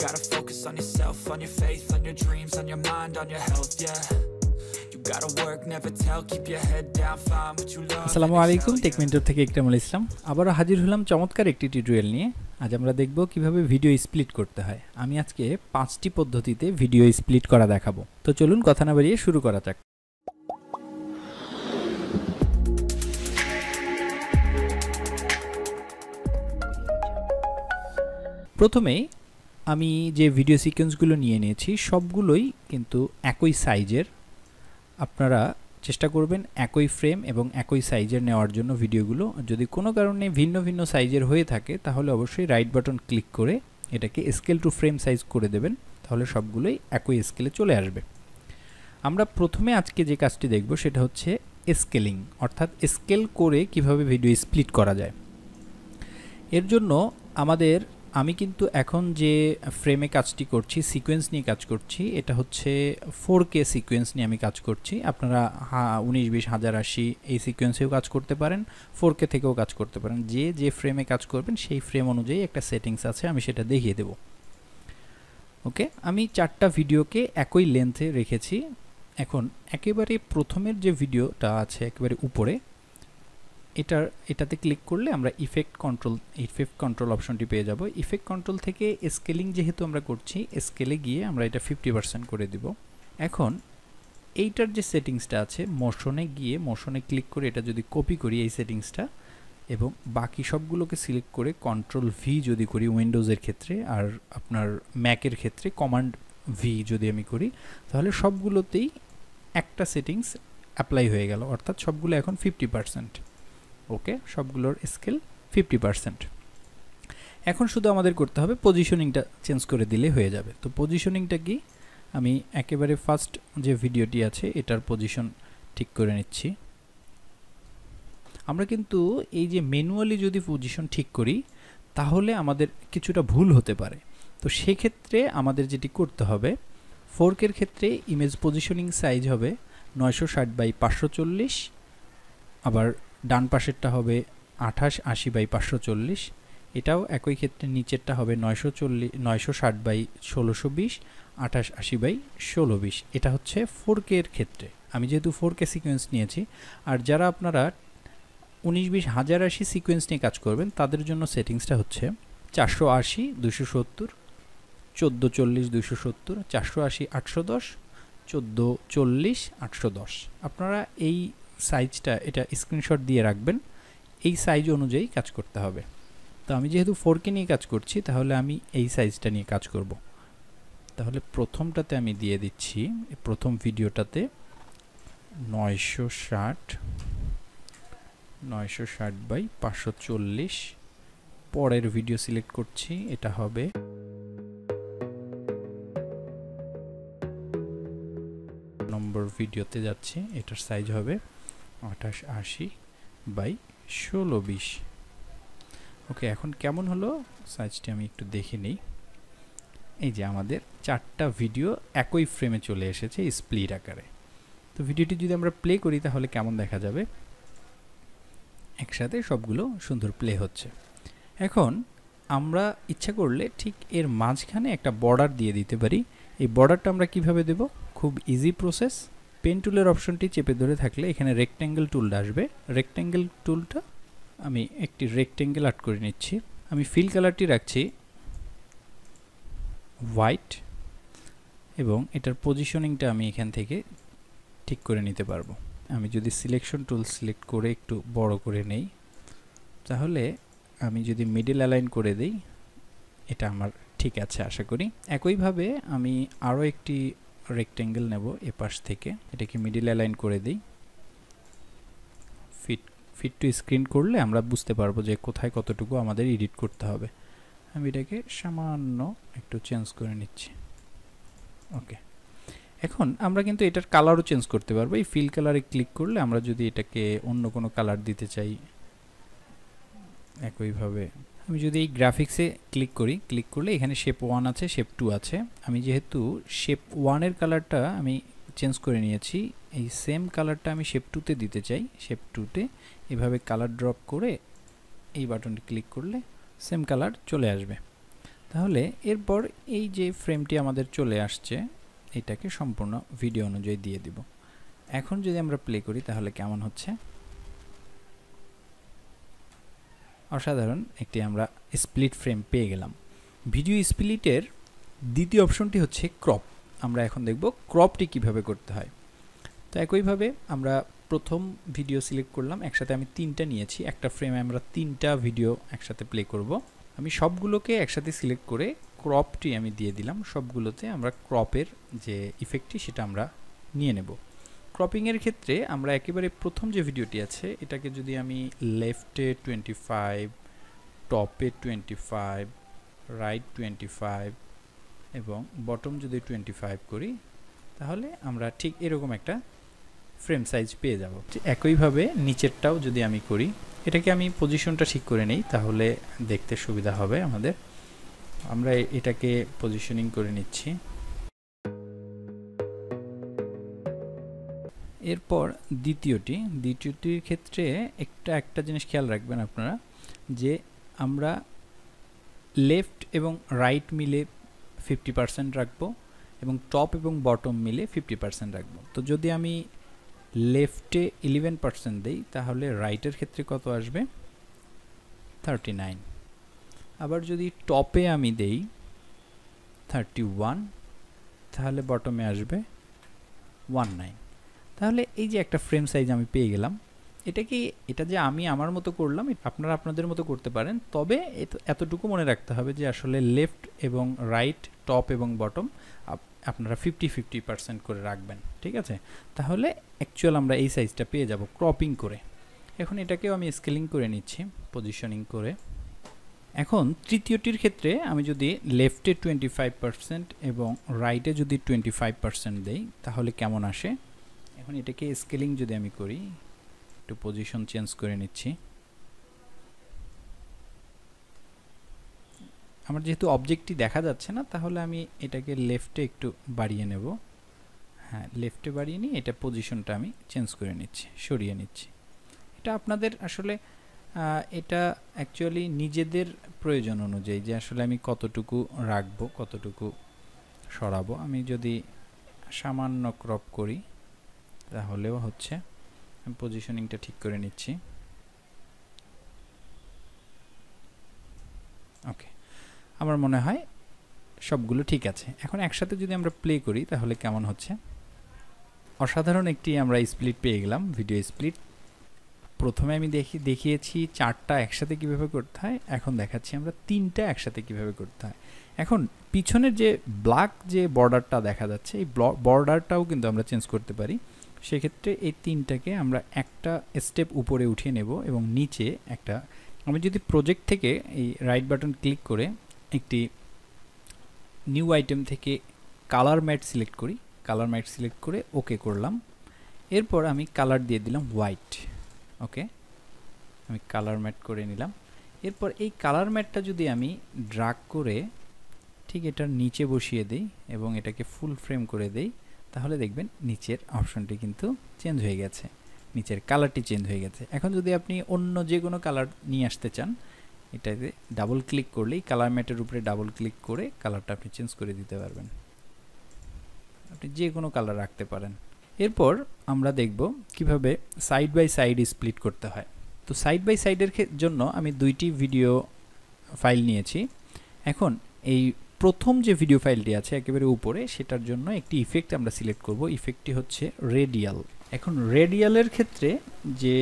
gotta focus on yourself, on your faith, on your dreams, on your mind, on your health, yeah. You gotta work, never tell, keep your head down, find what you love. আসসালামু আলাইকুম, take mentor থেকে 𝐿 আবারও হাজির হলাম চমৎকার একটি tutorial নিয়ে। আজ আমরা দেখব কিভাবে ভিডিও স্প্লিট করতে হয়। আমি আজকে 5টি পদ্ধতিতে ভিডিও স্প্লিট করা দেখাবো। তো চলুন কথা না বাড়িয়ে শুরু করা যাক। প্রথমেই আমি যে ভিডিও সিকোয়েন্সগুলো নিয়ে নিয়েছি সবগুলোই কিন্তু একই সাইজের। আপনারা চেষ্টা করবেন একই ফ্রেম এবং একই সাইজের নেওয়ার জন্য ভিডিওগুলো। যদি কোনো কারণে ভিন্ন ভিন্ন সাইজের হয়ে থাকে তাহলে অবশ্যই রাইট বাটন ক্লিক করে এটাকে স্কেল টু ফ্রেম সাইজ করে দেবেন, তাহলে সবগুলোই একই স্কেলে চলে আসবে। আমরা প্রথমে আজকে যে কাজটি দেখব সেটা হচ্ছে স্কেলিং, অর্থাৎ স্কেল করে কিভাবে ভিডিও স্প্লিট করা যায়। এর জন্য আমি কিন্তু এখন যে ফ্রেমে কাজটি করছি, সিকোয়েন্স নিয়ে কাজ করছি, এটা হচ্ছে 4K সিকোয়েন্স নিয়ে আমি কাজ করছি। আপনারা 1920 1080 এই সিকোয়েন্সেও কাজ করতে পারেন, 4K থেকেও কাজ করতে পারেন। যে ফ্রেমে কাজ করবেন সেই ফ্রেম অনুযায়ী একটা সেটিংস আছে, আমি সেটা দেখিয়ে দেব। ওকে, আমি 4টা ভিডিওকে একই লেন্থে রেখেছি। এখন একেবারে প্রথমের যে ভিডিওটা আছে একেবারে উপরে, এটাতে ক্লিক করলে আমরা ইফেক্ট কন্ট্রোল অপশনটি পেয়ে যাব। ইফেক্ট কন্ট্রোল থেকে স্কেলিং যেহেতু আমরা করছি, স্কেলে গিয়ে আমরা এটা 50% করে দিব। এখন এইটার যে সেটিংসটা আছে, মোশনে ক্লিক করে এটা যদি কপি করি এই সেটিংসটা, এবং বাকি সবগুলোকে সিলেক্ট করে কন্ট্রোল ভি যদি করি উইন্ডোজের ক্ষেত্রে, আর আপনার ম্যাকের ক্ষেত্রে কমান্ড ভি যদি আমি করি, তাহলে সবগুলোতেই একটা সেটিংস অ্যাপ্লাই হয়ে গেল, অর্থাৎ সবগুলো এখন 50%। ওকে, সবগুলোর স্কেল 50%। এখন শুধু আমাদের করতে হবে পজিশনিংটা চেঞ্জ করে দিলে হয়ে যাবে। তো পজিশনিংটা কি, আমি একেবারে ফার্স্ট যে ভিডিওটি আছে এটার পজিশন ঠিক করে নিচ্ছি। আমরা কিন্তু এই যে ম্যানুয়ালি যদি পজিশন ঠিক করি তাহলে আমাদের কিছুটা ভুল হতে পারে। তো সেক্ষেত্রে আমাদের যেটি করতে হবে, 4K এর ক্ষেত্রে ইমেজ পজিশনিং সাইজ হবে 960x540, আবার ডান পাশেরটা হবে 2880x540, এটাও একই ক্ষেত্রে নিচেরটা হবে 960x1620, 2880x1620। এটা হচ্ছে 4K এর ক্ষেত্রে, আমি যেহেতু 4K সিকোয়েন্স নিয়েছি। আর যারা আপনারা 1920 1080 সিকোয়েন্স নিয়ে কাজ করবেন তাদের জন্য সেটিংসটা হচ্ছে 480 270, 1440 270, 480 810, 1440 810। আপনারা এই সাইজটা এটা স্ক্রিনশট দিয়ে রাখবেন, এই সাইজ অনুযায়ী কাজ করতে হবে। তো আমি যেহেতু 4K নিয়ে কাজ করছি তাহলে আমি এই সাইজটা নিয়ে কাজ করব। তাহলে প্রথমটাতে আমি দিয়ে দিচ্ছি, প্রথম ভিডিওটাতে 960x540। পরের ভিডিও সিলেক্ট করছি, এটা হবে নম্বর ভিডিওতে যাচ্ছি, এটার সাইজ হবে 2880x1620। ওকে, এখন কেমন হলো সাইজটি আমি একটু দেখে নিই। এই যে আমাদের 4টা ভিডিও একই ফ্রেমে চলে এসেছে স্প্লিট আকারে। তো ভিডিওটি যদি আমরা প্লে করি তাহলে কেমন দেখা যাবে, একসাথে সবগুলো সুন্দর প্লে হচ্ছে। এখন আমরা ইচ্ছা করলে ঠিক এর মাঝখানে একটা বর্ডার দিয়ে দিতে পারি। এই বর্ডারটা আমরা কিভাবে দেব, খুব ইজি প্রসেস। পেন টুলের অপশনটি চেপে ধরে থাকলে এখানে রেক্ট্যাঙ্গেল টুলটা আসবে। রেক্ট্যাঙ্গেল টুলটা আমি একটি রেক্ট্যাঙ্গেল আর্ট করে নিচ্ছি। আমি ফিল কালারটি রাখছি হোয়াইট, এবং এটার পজিশনিংটা আমি এখান থেকে ঠিক করে নিতে পারবো। আমি যদি সিলেকশন টুল সিলেক্ট করে একটু বড় করে নেই, তাহলে আমি যদি মিডল অ্যালাইন করে দেই এটা আমার ঠিক আছে আশা করি। একইভাবে আমি আরও একটি রেক্ট্যাঙ্গেল নেব এপাশ থেকে, এটাকে মিডল অ্যালাইন করে দিই। ফিট টু স্ক্রিন করলে আমরা বুঝতে পারবো যে কোথায় কতটুকু আমাদের এডিট করতে হবে। আমি এটাকে সামান্য একটু চেঞ্জ করে নিচ্ছি। ওকে, এখন আমরা কিন্তু এটার কালারও চেঞ্জ করতে পারবো। এই ফিল কালারে ক্লিক করলে আমরা যদি এটাকে অন্য কোনো কালার দিতে চাই, একইভাবে আমি যদি এই গ্রাফিক্সে ক্লিক করলে এখানে শেপ 1 আছে, শেপ 2 আছে। আমি যেহেতু শেপ 1 এর কালারটা আমি চেঞ্জ করে নিয়েছি, এই সেম কালারটা আমি শেপ 2 তে দিতে চাই। শেপ 2 তে এভাবে কালার ড্রপ করে এই বাটনটি ক্লিক করলে সেম কালার চলে আসবে। তাহলে এরপর এই যে ফ্রেমটি আমাদের চলে আসছে, এটাকে সম্পূর্ণ ভিডিও অনুযায়ী দিয়ে দিব। এখন যদি আমরা প্লে করি তাহলে কেমন হচ্ছে? অসাধারণ একটি আমরা স্প্লিট ফ্রেম পেয়ে গেলাম। ভিডিও স্প্লিটের দ্বিতীয় অপশনটি হচ্ছে ক্রপ। আমরা এখন দেখব ক্রপটি কিভাবে করতে হয়। তো একইভাবে আমরা প্রথম ভিডিও সিলেক্ট করলাম, একসাথে আমি 3টা নিয়েছি, একটা ফ্রেমে আমরা 3টা ভিডিও একসাথে প্লে করব। আমি সবগুলোকে একসাথে সিলেক্ট করে ক্রপটি আমি দিয়ে দিলাম। সবগুলোতে আমরা ক্রপের যে ইফেক্টটি সেটা আমরা নিয়ে নেব। ক্রপিংয়ের ক্ষেত্রে আমরা একেবারে প্রথম যে ভিডিওটি আছে এটাকে যদি আমি লেফটে 25, টপে 25, রাইট 25 এবং বটম যদি 25 করি, তাহলে আমরা ঠিক এরকম একটা ফ্রেম সাইজ পেয়ে যাব। একইভাবে নিচেরটাও যদি আমি করি, এটাকে আমি পজিশনটা ঠিক করে নেই, তাহলে দেখতে সুবিধা হবে আমাদের। আমরা এটাকে পজিশনিং করে নিচ্ছি। এরপর দ্বিতীয়টির ক্ষেত্রে একটা জিনিস খেয়াল রাখবেন আপনারা, যে আমরা লেফট এবং রাইট মিলে 50% রাখবো এবং টপ এবং বটম মিলে 50% রাখবো। তো যদি আমি লেফটে 11% দেই, তাহলে রাইটের ক্ষেত্রে কত আসবে? 39। আবার যদি টপে আমি দেই 31, তাহলে বটমে আসবে 19। তাহলে এই যে একটা ফ্রেম সাইজ আমি পেয়ে গেলাম। এটা যে আমি আমার মতো করলাম, আপনারা আপনাদের মতো করতে পারেন, তবে এতটুকু মনে রাখতে হবে যে আসলে লেফট এবং রাইট, টপ এবং বটম আপনারা 50-50% করে রাখবেন, ঠিক আছে? তাহলে অ্যাকচুয়াল আমরা এই সাইজটা পেয়ে যাব ক্রপিং করে। এখন এটাকেও আমি স্কেলিং করে নিচ্ছি পজিশনিং করে। এখন তৃতীয়টির ক্ষেত্রে আমি যদি লেফটে 25% এবং রাইটে যদি 25% দেই, তাহলে কেমন আসে? এখন এটাকে স্কেলিং যদি আমি করি, একটু পজিশন চেঞ্জ করে নিচ্ছি। আমার যেহেতু অবজেক্টটি দেখা যাচ্ছে না, তাহলে আমি এটাকে লেফটে একটু বাড়িয়ে নেব। হ্যাঁ, লেফটে বাড়িয়ে নিয়ে এটা পজিশনটা আমি চেঞ্জ করে নিচ্ছি, সরিয়ে নিচ্ছি। এটা আপনাদের আসলে এটা অ্যাকচুয়ালি নিজেদের প্রয়োজন অনুযায়ী, যে আসলে আমি কতটুকু রাখবো, কতটুকু সরাবো। আমি যদি সামান্য ক্রপ করি তাহলেও হচ্ছে। আমি পজিশনিংটা ঠিক করে নিচ্ছি। ওকে, আমার মনে হয় সবগুলো ঠিক আছে। এখন একসাথে যদি আমরা প্লে করি তাহলে কেমন হচ্ছে? অসাধারণ একটি আমরা স্প্লিট পেয়ে গেলাম, ভিডিও স্প্লিট। প্রথমে আমি দেখিয়েছি 4টা একসাথে কিভাবে করতে হয়, এখন দেখাচ্ছি আমরা 3টা একসাথে কিভাবে করতে হয়। এখন পিছনের যে ব্ল্যাক যে বর্ডারটা দেখা যাচ্ছে, এই বর্ডারটাও কিন্তু আমরা চেঞ্জ করতে পারি। সেক্ষেত্রে এই 3টাকে আমরা একটা স্টেপ উপরে উঠিয়ে নেব এবং নিচে একটা, আমি যদি প্রজেক্ট থেকে এই রাইট বাটন ক্লিক করে একটি নিউ আইটেম থেকে কালার ম্যাট সিলেক্ট করি, কালার ম্যাট সিলেক্ট করে ওকে করলাম। এরপর আমি কালার দিয়ে দিলাম হোয়াইট। ওকে, আমি কালার ম্যাট করে নিলাম। এরপর এই কালার ম্যাটটা যদি আমি ড্রাগ করে ঠিক এটার নিচে বসিয়ে দিই এবং এটাকে ফুল ফ্রেম করে দেই, তাহলে দেখবেন নিচের অপশনটি কিন্তু চেঞ্জ হয়ে গেছে, নিচের কালারটি চেঞ্জ হয়ে গেছে। এখন যদি আপনি অন্য যে কোনো কালার নিয়ে আসতে চান, এটাতে ডাবল ক্লিক করলেই কালার ম্যাটের উপরে ডাবল ক্লিক করে কালারটা আপনি চেঞ্জ করে দিতে পারবেন। আপনি যে কোনো কালার রাখতে পারেন। এরপর আমরা দেখব কিভাবে সাইড বাই সাইড স্প্লিট করতে হয়। তো সাইড বাই সাইডের জন্য আমি 2টি ভিডিও ফাইল নিয়েছি। এখন এই প্রথম যে ভিডিও ফাইলটি আছে একেবারে উপরে, সেটার জন্য একটি ইফেক্ট আমরা সিলেক্ট করব। ইফেক্টটি হচ্ছে রেডিয়াল। এখন রেডিয়ালের ক্ষেত্রে যে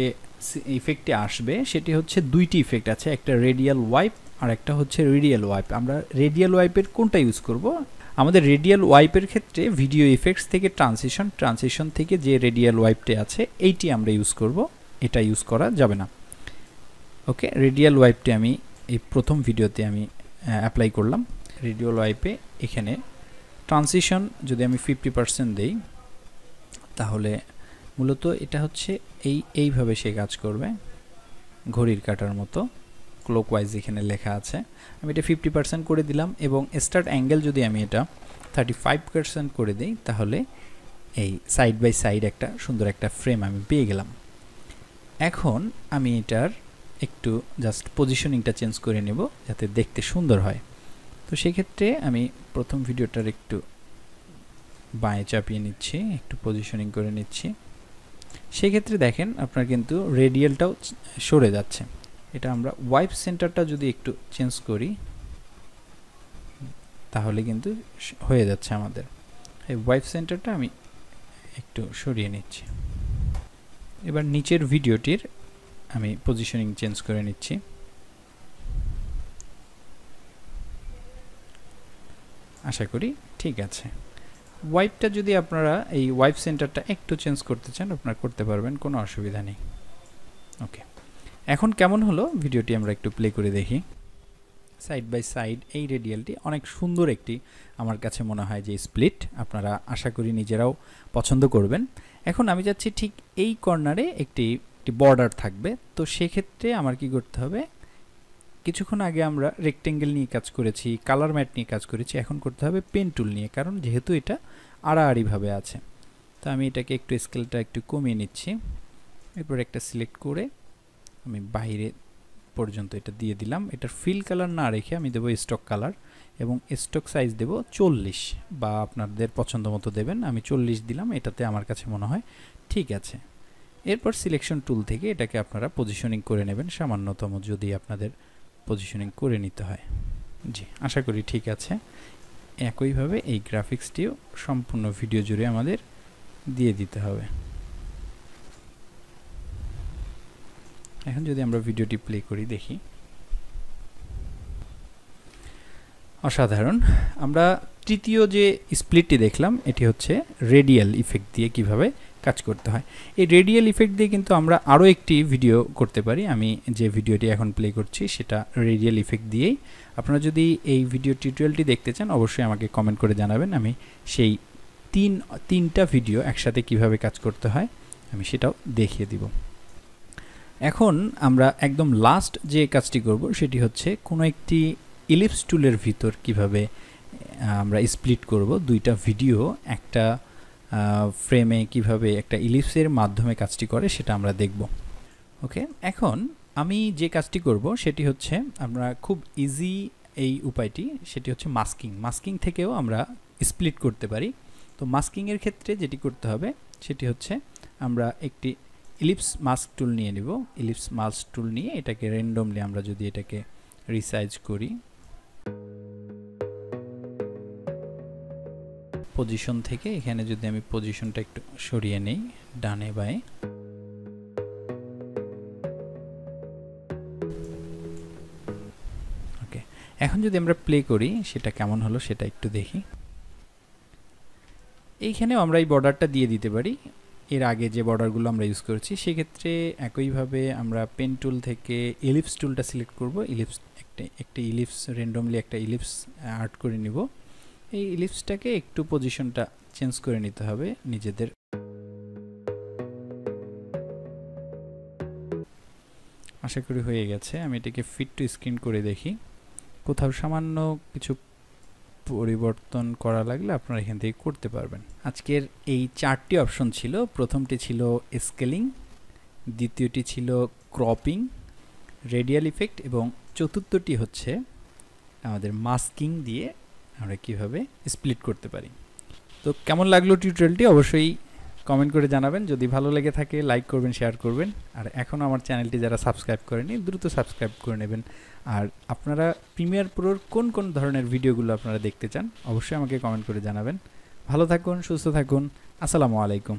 ইফেক্টটি আসবে সেটি হচ্ছে 2টি ইফেক্ট আছে, একটা রেডিয়াল ওয়াইপ আর একটা হচ্ছে রেডিয়াল ওয়াইপ। আমরা রেডিয়াল ওয়াইপের কোনটা ইউজ করব? আমাদের রেডিয়াল ওয়াইপের ক্ষেত্রে ভিডিও ইফেক্টস থেকে ট্রানজিশন থেকে যে রেডিয়াল ওয়াইপটি আছে এইটি আমরা ইউজ করব, এটা ইউজ করা যাবে না। ওকে, রেডিয়াল ওয়াইপটি আমি এই প্রথম ভিডিওতে আমি অ্যাপ্লাই করলাম। রেডিয়াল ওয়াইপে এখানে ট্রানজিশন যদি আমি 50% দেই, তাহলে মূলত এটা হচ্ছে এইভাবে সে কাজ করবে, ঘড়ির কাঁটার মতো ক্লকওয়াইজ এখানে লেখা আছে। আমি এটা 50% করে দিলাম এবং স্টার্ট অ্যাঙ্গেল যদি আমি এটা 35% করে দিই, তাহলে এই সাইড বাই সাইড একটা সুন্দর একটা ফ্রেম আমি পেয়ে গেলাম। এখন আমি এটার একটু জাস্ট পজিশনিংটা চেঞ্জ করে নেব যাতে দেখতে সুন্দর হয়। তো তো সেক্ষেত্রে আমি প্রথম ভিডিওটার একটু বাঁয়ে চাপিয়ে নিচ্ছি, একটু পজিশনিং করে নিচ্ছি। সেক্ষেত্রে দেখেন আপনার কিন্তু রেডিয়ালটাও সরে যাচ্ছে। এটা আমরা ওয়াইপ সেন্টারটা যদি একটু চেঞ্জ করি তাহলে কিন্তু হয়ে যাচ্ছে আমাদের। এই ওয়াইপ সেন্টারটা আমি একটু সরিয়ে নিচ্ছি। এবার নিচের ভিডিওটির আমি পজিশনিং চেঞ্জ করে নিচ্ছি। আশা করি ঠিক আছে। ওয়াইপটা যদি আপনারা এই ওয়াইপ সেন্টারটা একটু চেঞ্জ করতে চান আপনারা করতে পারবেন, কোনো অসুবিধা নেই। ওকে, এখন কেমন হলো ভিডিওটি আমরা একটু প্লে করে দেখি। সাইড বাই সাইড এই রেডিয়ালটি অনেক সুন্দর একটি আমার কাছে মনে হয় যে স্প্লিট, আপনারা আশা করি নিজেরাও পছন্দ করবেন। এখন আমি যাচ্ছি ঠিক এই কর্নারে একটি বর্ডার থাকবে। তো সেক্ষেত্রে আমার কি করতে হবে, কিছুক্ষণ আগে আমরা রেক্টেঙ্গেল নিয়ে কাজ করেছি, কালার ম্যাট নিয়ে কাজ করেছি, এখন করতে হবে পেন টুল নিয়ে, কারণ যেহেতু এটা আড়াআড়িভাবে আছে। তো আমি এটাকে একটু স্কেলটা একটু কমিয়ে নিচ্ছি। এরপর একটা সিলেক্ট করে আমি বাইরে পর্যন্ত এটা দিয়ে দিলাম। এটার ফিল কালার না রেখে আমি দেবো স্টক কালার এবং স্টক সাইজ দেব 40 বা আপনাদের পছন্দ মতো দেবেন। আমি 40 দিলাম, এটাতে আমার কাছে মনে হয় ঠিক আছে। এরপর সিলেকশন টুল থেকে এটাকে আপনারা পজিশনিং করে নেবেন সামান্যতম, যদি আপনাদের পজিশনিং করে নিতে হয়। জি, আশা করি ঠিক আছে। একইভাবে এই গ্রাফিক্সটিও সম্পূর্ণ ভিডিও জুড়ে আমাদের দিয়ে দিতে হবে। এখন যদি আমরা ভিডিওটি প্লে করি দেখি, অসাধারণ। আমরা তৃতীয় যে স্প্লিটটি দেখলাম এটি হচ্ছে রেডিয়াল ইফেক্ট দিয়ে কিভাবে কাজ করতে হয়। এই রেডিয়াল ইফেক্ট দিয়ে কিন্তু আমরা আরও একটি ভিডিও করতে পারি। আমি যে ভিডিওটি এখন প্লে করছি সেটা রেডিয়াল ইফেক্ট দিয়েই। আপনারা যদি এই ভিডিও টিউটোরিয়ালটি দেখতে চান অবশ্যই আমাকে কমেন্ট করে জানাবেন, আমি সেই তিনটা ভিডিও একসাথে কিভাবে কাজ করতে হয় আমি সেটাও দেখিয়ে দিব। এখন আমরা একদম লাস্ট যে কাজটি করব সেটি হচ্ছে কোনো একটি ইলিপস টুলের ভিতর কিভাবে আমরা স্প্লিট করব দুইটা ভিডিও একটা ফ্রেমে, কিভাবে একটা ইলিপসের মাধ্যমে কাজটি করে সেটা আমরা দেখব। ওকে, এখন আমি যে কাজটি করব সেটি হচ্ছে আমরা খুব ইজি এই উপায়টি, সেটি হচ্ছে মাস্কিং থেকেও আমরা স্প্লিট করতে পারি। তো মাস্কিংয়ের ক্ষেত্রে যেটি করতে হবে সেটি হচ্ছে আমরা একটি ইলিপস মাস্ক টুল নিয়ে নিব। ইলিপস মাস্ক টুল নিয়ে এটাকে র্যান্ডমলি আমরা যদি এটাকে রিসাইজ করি, পজিশন থেকে এখানে যদি আমি পজিশনটা একটু সরিয়ে নেই ডানে বাঁয়ে, ওকে, এখন যদি আমরা প্লে করি সেটা কেমন হলো সেটা একটু দেখি। এইখানেও আমরা এই বর্ডারটা দিয়ে দিতে পারি, এর আগে যে বর্ডারগুলো আমরা ইউজ করেছি। সেক্ষেত্রে একইভাবে আমরা পেন টুল থেকে ইলিপস টুলটা সিলেক্ট করব। ইলিপস একটা ইলিপস র্যান্ডমলি একটা ইলিপস আর্ট করে নিব। এই ইলিপসটাকে একটু পজিশনটা চেঞ্জ করে নিতে হবে নিজেদের। আশা করি হয়ে গেছে। আমি এটাকে ফিট টু স্ক্রিন করে দেখি, কোথাও সামান্য কিছু পরিবর্তন করা লাগলে আপনারা এখান থেকে করতে পারবেন। আজকের এই 4টি অপশন ছিল। প্রথমটি ছিল স্কেলিং, দ্বিতীয়টি ছিল ক্রপিং, রেডিয়াল ইফেক্ট এবং চতুর্থটি হচ্ছে আমাদের মাস্কিং দিয়ে আমরা কিভাবে স্প্লিট করতে পারি। তো কেমন লাগলো টিউটোরিয়ালটি অবশ্যই কমেন্ট করে জানাবেন। যদি ভালো লেগে থাকে লাইক করবেন, শেয়ার করবেন। আর এখনও আমার চ্যানেলটি যারা সাবস্ক্রাইব করেনি দ্রুত সাবস্ক্রাইব করে নেবেন। আর আপনারা প্রিমিয়ার প্রোর কোন কোন ধরনের ভিডিওগুলো আপনারা দেখতে চান অবশ্যই আমাকে কমেন্ট করে জানাবেন। ভালো থাকুন, সুস্থ থাকুন। আসসালামু আলাইকুম।